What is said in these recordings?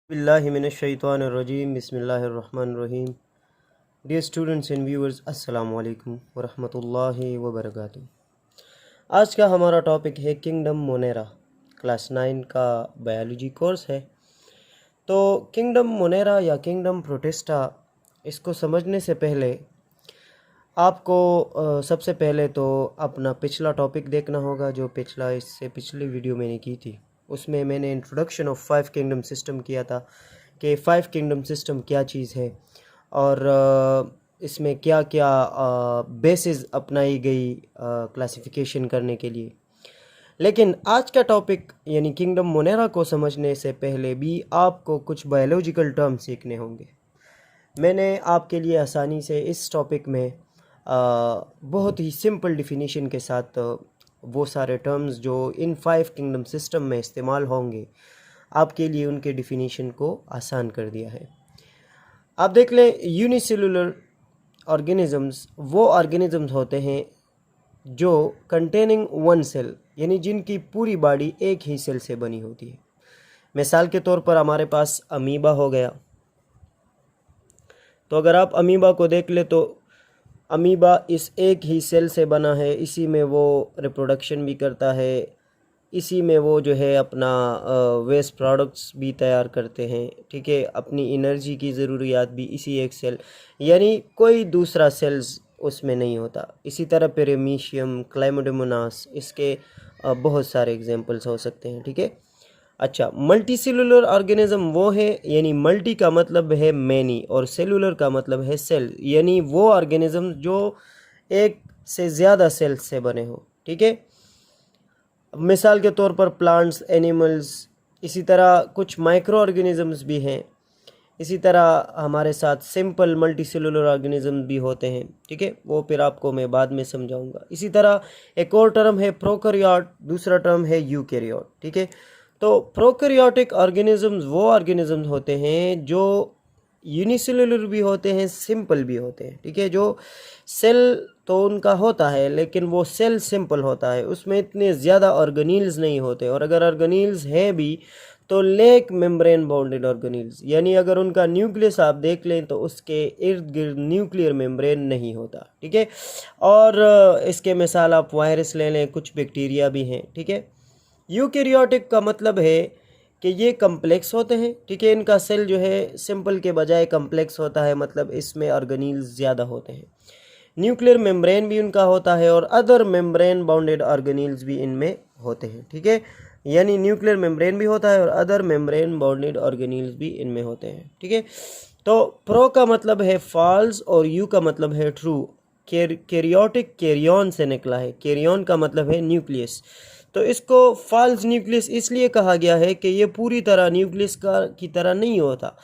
बिस्मिल्लाहिमिनश्शैतानिर्रजीम बिस्मिल्लाहिर्रहमानिर्रहीम। Dear students and viewers, अस्सलामु अलैकुम वरहमतुल्लाहि वबरकातुहू। आज का हमारा टॉपिक है किंगडम मोनेरा। क्लास 9 का बायोलॉजी कोर्स है। तो किंगडम मोनेरा या किंगडम प्रोटिस्टा, इसको समझने से पहले आपको सबसे पहले तो अपना पिछला टॉपिक देखना होगा, जो इससे पिछली वीडियो मैंने की थी। उसमें मैंने इंट्रोडक्शन ऑफ 5 किंगडम सिस्टम किया था कि 5 किंगडम सिस्टम क्या चीज़ है और इसमें क्या क्या बेसिस अपनाई गई क्लासिफिकेशन करने के लिए। लेकिन आज का टॉपिक यानी किंगडम मोनेरा को समझने से पहले भी आपको कुछ बायोलॉजिकल टर्म सीखने होंगे। मैंने आपके लिए आसानी से इस टॉपिक में बहुत ही सिंपल डिफिनीशन के साथ वो सारे टर्म्स जो इन 5 किंगडम सिस्टम में इस्तेमाल होंगे, आपके लिए उनके डिफिनीशन को आसान कर दिया है। आप देख लें, यूनिसेलुलर ऑर्गेनिजम्स वो ऑर्गेनिजम्स होते हैं जो कंटेनिंग वन सेल, यानी जिनकी पूरी बॉडी एक ही सेल से बनी होती है। मिसाल के तौर पर हमारे पास अमीबा हो गया। तो अगर आप अमीबा को देख ले तो अमीबा इस एक ही सेल से बना है, इसी में वो रिप्रोडक्शन भी करता है, इसी में वो जो है अपना वेस्ट प्रोडक्ट्स भी तैयार करते हैं, ठीक है। अपनी एनर्जी की ज़रूरियात भी इसी एक सेल, यानी कोई दूसरा सेल्स उसमें नहीं होता। इसी तरह पेरेमीशियम, क्लाइमोडेमोनास, इसके बहुत सारे एग्जांपल्स हो सकते हैं, ठीक है। अच्छा, मल्टी सेलुलर ऑर्गेनिज्म वो है, यानी मल्टी का मतलब है मैनी और सेलुलर का मतलब है सेल, यानी वो ऑर्गेनिज्म जो एक से ज़्यादा सेल्स से बने हो, ठीक है। मिसाल के तौर पर प्लांट्स, एनिमल्स, इसी तरह कुछ माइक्रो ऑर्गेनिजम्स भी हैं। इसी तरह हमारे साथ सिंपल मल्टी सेलुलर ऑर्गेनिज्म भी होते हैं, ठीक है। वो फिर आपको मैं बाद में समझाऊंगा। इसी तरह एक और टर्म है प्रोकैरियोट, दूसरा टर्म है यूकैरियोट, ठीक है। तो प्रोकैरियोटिक ऑर्गेनिजम्स वो ऑर्गेनिजम्स होते हैं जो यूनिसेलुलर भी होते हैं, सिंपल भी होते हैं, ठीक है। जो सेल तो उनका होता है, लेकिन वो सेल सिंपल होता है, उसमें इतने ज़्यादा ऑर्गेनील्स नहीं होते, और अगर ऑर्गेनील्स हैं भी तो लेक मेम्ब्रेन बाउंडेड ऑर्गेनील्स, यानी अगर उनका न्यूक्लियस आप देख लें तो उसके इर्द गिर्द न्यूक्लियर मेम्ब्रेन नहीं होता, ठीक है। और इसके मिसाल आप वायरस ले लें, कुछ बैक्टीरिया भी हैं, ठीक है। यूकैरियोटिक का मतलब है कि ये कम्प्लेक्स होते हैं, ठीक है। इनका सेल जो है सिंपल के बजाय कम्प्लेक्स होता है, मतलब इसमें ऑर्गेनील्स ज़्यादा होते हैं। न्यूक्लियर मेम्ब्रेन भी उनका होता है और अदर मेम्ब्रेन बाउंडेड ऑर्गेनील्स भी इनमें होते हैं, ठीक है। यानी न्यूक्लियर मेम्ब्रेन भी होता है और अदर मेम्ब्रेन बाउंडेड ऑर्गेनील्स भी इनमें होते हैं, ठीक है। तो प्रो का मतलब है फॉल्स और यू का मतलब है ट्रू। कैरियोटिक कैरियन से निकला है, कैरियन का मतलब है न्यूक्लियस। तो इसको फॉल्स न्यूक्लियस इसलिए कहा गया है कि ये पूरी तरह न्यूक्लियस की तरह नहीं होता।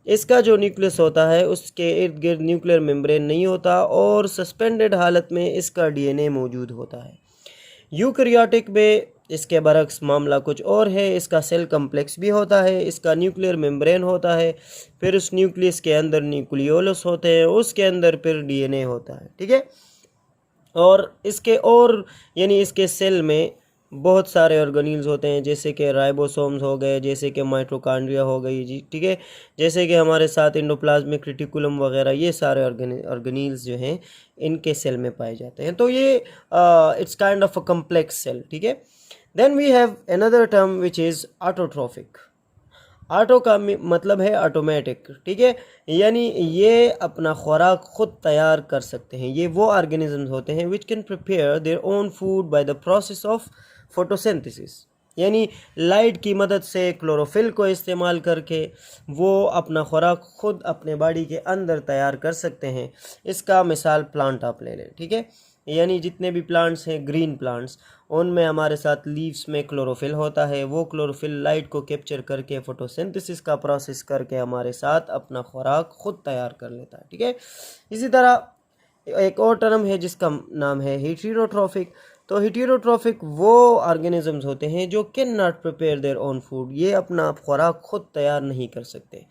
इसका जो न्यूक्लियस होता है उसके इर्द गिर्द न्यूक्लियर मेम्ब्रेन नहीं होता और सस्पेंडेड हालत में इसका डीएनए मौजूद होता है। यूकैरियोटिक में इसके बरक्स मामला कुछ और है। इसका सेल कम्प्लेक्स भी होता है, इसका न्यूक्लियर मेम्ब्रेन होता है, फिर उस न्यूक्लियस के अंदर न्यूक्लियोलस होते हैं, उसके अंदर फिर डीएनए होता है, ठीक है। और इसके और यानी इसके सेल में बहुत सारे ऑर्गेनील्स होते हैं, जैसे कि राइबोसोम्स हो गए, जैसे कि माइटोकॉन्ड्रिया हो गई जी, ठीक है। जैसे कि हमारे साथ एंडोप्लाज्मिक रेटिकुलम वगैरह, ये सारे ऑर्गेनील्स जो हैं इनके सेल में पाए जाते हैं। तो ये it's kind of a complex cell, ठीक है। Then we have another term which is autotrophic. Auto का मतलब है ऑटोमेटिक, ठीक है। यानी ये अपना खुराक खुद तैयार कर सकते हैं। ये वो ऑर्गेनिजम्स होते हैं which can prepare their own food by the process of photosynthesis, यानी लाइट की मदद से क्लोरोफिल को इस्तेमाल करके वो अपना खुराक खुद अपने बॉडी के अंदर तैयार कर सकते हैं। इसका मिसाल प्लांट आप ले लें, ठीक है। यानी जितने भी प्लांट्स हैं, ग्रीन प्लांट्स, उनमें हमारे साथ लीव्स में क्लोरोफिल होता है। वो क्लोरोफिल लाइट को कैप्चर करके फोटोसिंथेसिस का प्रोसेस करके हमारे साथ अपना खुराक खुद तैयार कर लेता है, ठीक है। इसी तरह एक और टर्म है जिसका नाम है हेटेरोट्रोफिक। तो हेटेरोट्रोफिक वो ऑर्गेनिजम्स होते हैं जो can not prepare their own food, ये अपना खुराक खुद तैयार नहीं कर सकते,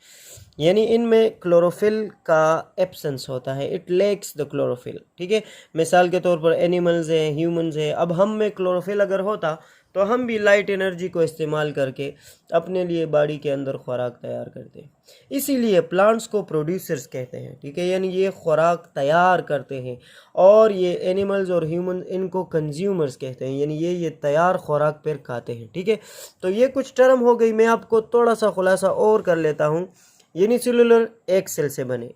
यानी इनमें क्लोरोफिल का एब्सेंस होता है, इट लैक्स द क्लोरोफिल, ठीक है। मिसाल के तौर पर एनिमल्स हैं, ह्यूमंस हैं। अब हम में क्लोरोफिल अगर होता तो हम भी लाइट एनर्जी को इस्तेमाल करके अपने लिए बॉडी के अंदर खुराक तैयार करते हैं। इसीलिए प्लांट्स को प्रोड्यूसर्स कहते हैं, ठीक है, यानी ये खुराक तैयार करते हैं, और ये एनिमल्स और ह्यूमन इनको कंज्यूमर्स कहते हैं, यानी ये तैयार खुराक फिर खाते हैं, ठीक है। तो ये कुछ टर्म हो गई, मैं आपको थोड़ा सा खुलासा और कर लेता हूँ। यूनिसेलुलर एक सेल से बने,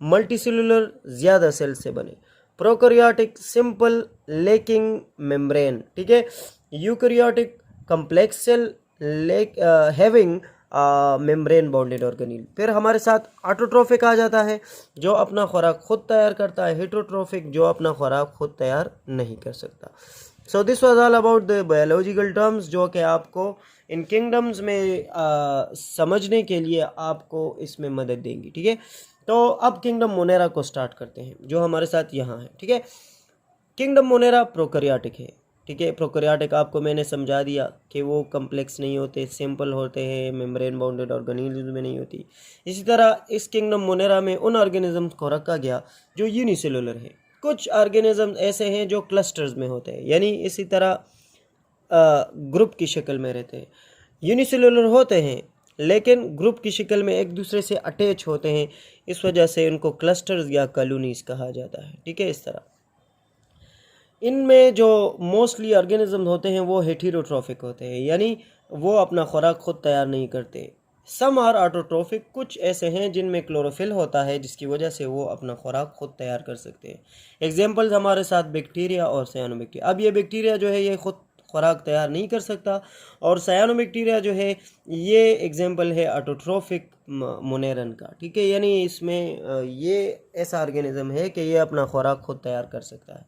मल्टीसेलुलर ज़्यादा सेल से बने, प्रोकैरियोटिक सिंपल लेकिंग मेम्ब्रेन, ठीक है, eukaryotic complex cell having membrane bounded organelle. फिर हमारे साथ ऑटोट्रोफिक आ जाता है जो अपना खुराक खुद तैयार करता है, हेटरोट्रोफिक जो अपना खुराक खुद तैयार नहीं कर सकता। So this was all about the biological terms जो कि आपको इन किंगडम्स में समझने के लिए आपको इसमें मदद देंगी, ठीक है। तो अब किंगडम मोनेरा को स्टार्ट करते हैं जो हमारे साथ यहाँ है, ठीक है। किंगडम मोनेरा प्रोकैरियोटिक है, ठीक है। प्रोकैरियोटिक आपको मैंने समझा दिया कि वो कम्प्लेक्स नहीं होते, सिंपल होते हैं, मेम्ब्रेन बाउंडेड ऑर्गेनिज्म में नहीं होती। इसी तरह इस किंगडम मोनेरा में उन ऑर्गेनिजम्स को रखा गया जो यूनिसेलुलर है। कुछ ऑर्गेनिज्म ऐसे हैं जो क्लस्टर्स में होते हैं, यानी इसी तरह ग्रुप की शक्ल में रहते हैं। यूनिसेलुलर होते हैं लेकिन ग्रुप की शक्ल में एक दूसरे से अटैच होते हैं, इस वजह से इनको क्लस्टर्स या कॉलोनीज कहा जाता है, ठीक है। इस तरह इनमें जो मोस्टली ऑर्गेनिज्म होते हैं वो हेटेरोट्रोफिक होते हैं, यानी वो अपना खुराक खुद तैयार नहीं करते। सम आर ऑटोट्रोफिक, कुछ ऐसे हैं जिनमें क्लोरोफिल होता है जिसकी वजह से वो अपना खुराक खुद तैयार कर सकते हैं। एग्जाम्पल्स हमारे साथ बैक्टीरिया और सायानोबैक्टीरिया। अब ये बैक्टीरिया जो है ये खुद खुराक तैयार नहीं कर सकता, और सायानोबैक्टीरिया जो है ये एग्जाम्पल है ऑटोट्रोफिक मोनेरन का, ठीक है, यानी इसमें ये ऐसा ऑर्गेनिज्म है कि ये अपना खुराक खुद तैयार कर सकता है।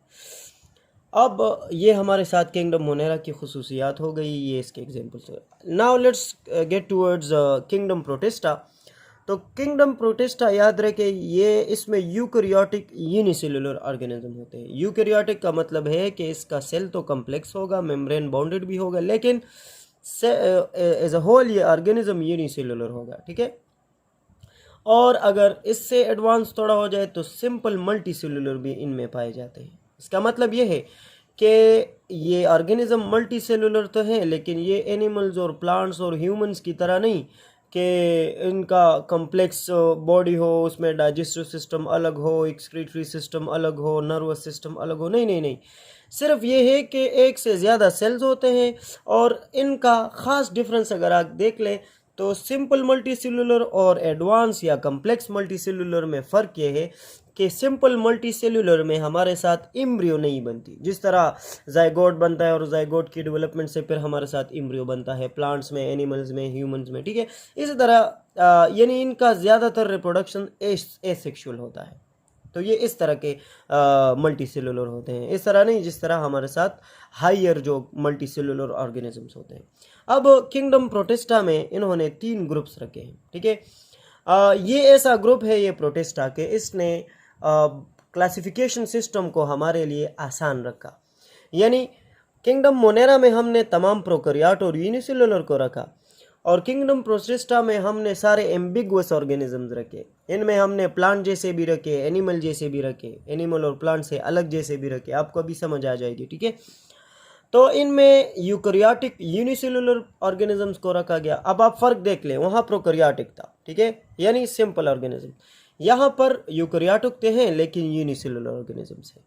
अब ये हमारे साथ किंगडम मोनेरा की खुसूसियात हो गई, ये इसके एग्जाम्पल्स हो गए। Now let's get towards kingdom protista. तो किंगडम प्रोटिस्टा याद रखें ये इसमें यूकैरियोटिक यूनिसेलुलर ऑर्गेनिज्म होते हैं। यूकैरियोटिक का मतलब है कि इसका सेल तो कम्प्लेक्स होगा, मेम्ब्रेन बाउंडेड भी होगा, लेकिन एज अ होल ये ऑर्गेनिज्म यूनिसेलुलर होगा, ठीक है। और अगर इससे एडवांस थोड़ा हो जाए तो सिंपल मल्टीसेलुलर भी इनमें पाए जाते हैं। इसका मतलब ये है कि ये ऑर्गेनिज्म मल्टी सेलुलर तो है, लेकिन ये एनिमल्स और प्लांट्स और ह्यूमंस की तरह नहीं कि इनका कम्प्लेक्स बॉडी हो, उसमें डाइजेस्टिव सिस्टम अलग हो, एक्सक्रीटरी सिस्टम अलग हो, नर्वस सिस्टम अलग हो। नहीं नहीं नहीं, सिर्फ ये है कि एक से ज़्यादा सेल्स होते हैं, और इनका ख़ास डिफरेंस अगर आप देख लें तो सिंपल मल्टीसेलुलर और एडवांस या कम्प्लेक्स मल्टीसेलुलर में फ़र्क ये है कि सिंपल मल्टीसेलुलर में हमारे साथ इम्ब्रियो नहीं बनती। जिस तरह जाइगोट बनता है और जाइगोट की डेवलपमेंट से फिर हमारे साथ इम्ब्रियो बनता है, प्लांट्स में, एनिमल्स में, ह्यूमंस में, ठीक है। इसी तरह यानी इनका ज़्यादातर रिप्रोडक्शन एसेक्सुअल होता है। तो ये इस तरह के मल्टीसेलुलर होते हैं, इस तरह नहीं जिस तरह हमारे साथ हायर जो मल्टीसेलुलर ऑर्गेनिजम्स होते हैं। अब किंगडम प्रोटिस्टा में इन्होंने 3 ग्रुप्स रखे हैं, ठीक है। ये ऐसा ग्रुप है ये प्रोटिस्टा के, इसने क्लासिफिकेशन सिस्टम को हमारे लिए आसान रखा। यानी किंगडम मोनेरा में हमने तमाम प्रोकैरियोट और यूनिसेलुलर को रखा, और किंगडम प्रोटिस्टा में हमने सारे एम्बिगुअस ऑर्गेनिजम्स रखे। इनमें हमने प्लांट जैसे भी रखे, एनिमल जैसे भी रखे, एनिमल और प्लांट से अलग जैसे भी रखे, आपको अभी समझ आ जाएगी, ठीक है। तो इनमें यूकैरियोटिक यूनिसेलुलर ऑर्गेनिजम्स को रखा गया। अब आप फर्क देख लें, वहाँ प्रोकैरियोटिक था, ठीक है, यानी सिंपल ऑर्गेनिज्म। यहाँ पर यूकैरियोटिक तो हैं लेकिन यूनिसेलुलर ऑर्गेनिजम्स हैं।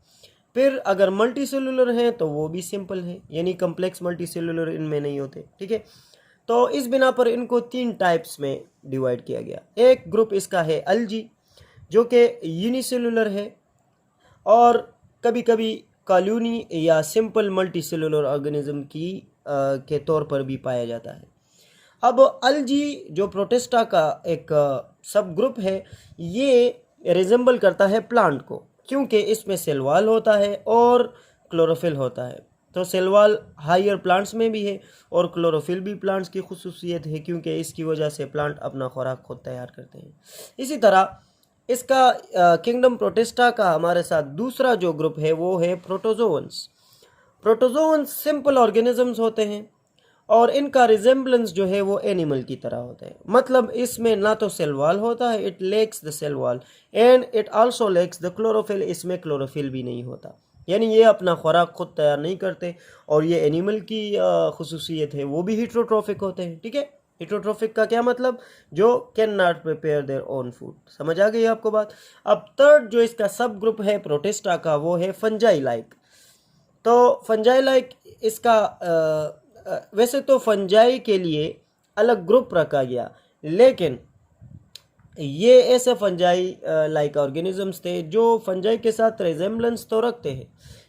फिर अगर मल्टीसेलुलर हैं तो वो भी सिंपल है, यानी कम्प्लेक्स मल्टीसेलुलर इनमें नहीं होते, ठीक है। तो इस बिना पर इनको 3 टाइप्स में डिवाइड किया गया। एक ग्रुप इसका है अल्गी जो कि यूनिसेलुलर है, और कभी कभी कॉलोनी या सिंपल मल्टीसेलुलर ऑर्गेनिज्म की के तौर पर भी पाया जाता है। अब अल्गी जो प्रोटिस्टा का एक सब ग्रुप है, ये रिजेंबल करता है प्लांट को, क्योंकि इसमें सेल वॉल होता है और क्लोरोफिल होता है। तो सेल वॉल हायर प्लांट्स में भी है और क्लोरोफिल भी प्लांट्स की खुसूसियत है, क्योंकि इसकी वजह से प्लांट अपना खुराक खुद तैयार करते हैं। इसी तरह इसका किंगडम प्रोटिस्टा का हमारे साथ दूसरा जो ग्रुप है वो है प्रोटोजोअन्स। प्रोटोजोअन्स सिंपल ऑर्गेनिजम्स होते हैं, और इनका रिजेंबलेंस जो है वो एनिमल की तरह होता है। मतलब इसमें ना तो सेल वॉल होता है, it lacks the cell wall, and it also lacks the chlorophyll, इसमें क्लोरोफिल भी नहीं होता। यानी ये अपना खुराक खुद तैयार नहीं करते, और ये एनिमल की खुसूसियत है, वो भी हिट्रोट्रोफिक होते हैं। ठीक है, हिट्रोट्रोफिक का क्या मतलब, जो can not prepare their own food. समझ आ गई आपको बात। अब थर्ड जो इसका सब ग्रुप है प्रोटिस्टा का, वो है फंजाई लाइक। तो फंजाई लाइक इसका वैसे तो फंजाई के लिए अलग ग्रुप रखा गया, लेकिन ये ऐसे फंजाई लाइक ऑर्गेनिजम्स थे जो फंजाई के साथ रेजेम्बलेंस तो रखते हैं,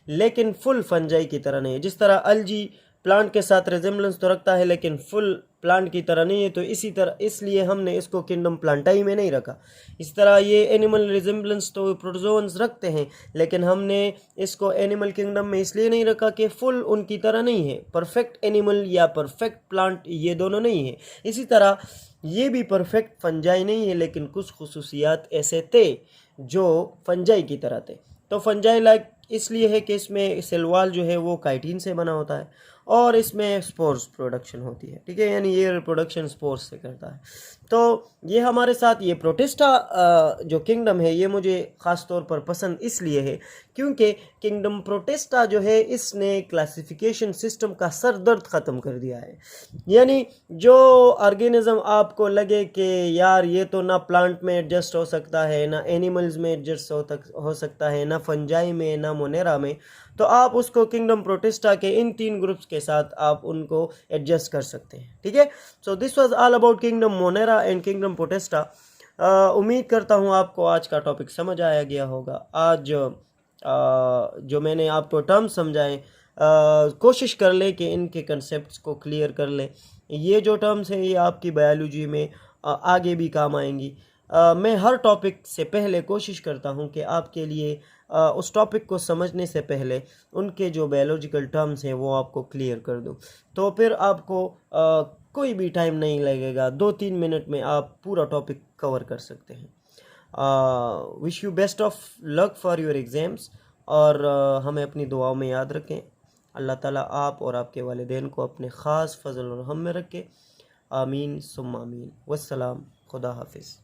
लेकिन फुल फंजाई की तरह नहीं। जिस तरह अलजी प्लांट के साथ रेजेम्बलेंस तो रखता है, लेकिन फुल प्लांट की तरह नहीं है, तो इसी तरह इसलिए हमने इसको किंगडम प्लांटाई में नहीं रखा। इस तरह ये एनिमल रेजेम्बलेंस तो प्रोटोजोन्स रखते हैं, लेकिन हमने इसको एनिमल किंगडम में इसलिए नहीं रखा कि फुल उनकी तरह नहीं है। परफेक्ट एनिमल या परफेक्ट प्लांट ये दोनों नहीं है। इसी तरह ये भी परफेक्ट फंजाई नहीं है, लेकिन कुछ खुसूसियात ऐसे थे जो फंजाई की तरह थे। तो फंजाई लाइक इसलिए है कि इसमें सेल वॉल जो है वो काइटिन से बना होता है, और इसमें स्पोर्स प्रोडक्शन होती है। ठीक है, यानी ये रिप्रोडक्शन स्पोर्स से करता है। तो ये हमारे साथ ये प्रोटिस्टा जो किंगडम है, ये मुझे ख़ास तौर पर पसंद इसलिए है क्योंकि किंगडम प्रोटिस्टा जो है, इसने क्लासिफिकेशन सिस्टम का सर दर्द ख़त्म कर दिया है। यानी जो ऑर्गेनिज्म आपको लगे कि यार ये तो ना प्लांट में एडजस्ट हो सकता है, ना एनिमल्स में एडजस्ट हो सकता है, ना फंजाई में, ना मोनेरा में, तो आप उसको किंगडम प्रोटिस्टा के इन 3 ग्रुप्स के साथ आप उनको एडजस्ट कर सकते हैं। ठीक है, so this was all about kingdom Monera and kingdom protista. उम्मीद करता हूँ आपको आज का टॉपिक समझ आया गया होगा। आज जो मैंने आपको टर्म्स समझाए, कोशिश कर ले कि इनके कंसेप्ट्स को क्लियर कर ले। ये जो टर्म्स हैं ये आपकी बायोलॉजी में आगे भी काम आएंगी। मैं हर टॉपिक से पहले कोशिश करता हूँ कि आपके लिए उस टॉपिक को समझने से पहले उनके जो बायोलॉजिकल टर्म्स हैं वो आपको क्लियर कर दूँ, तो फिर आपको कोई भी टाइम नहीं लगेगा। 2-3 मिनट में आप पूरा टॉपिक कवर कर सकते हैं। Wish you best of luck for your exams, और हमें अपनी दुआओं में याद रखें। अल्लाह ताला आप और आपके वालिदैन को अपने ख़ास फजल और रहम में रखे। आमीन सुम्मा आमीन। वस्सलाम, खुदा हाफिज़।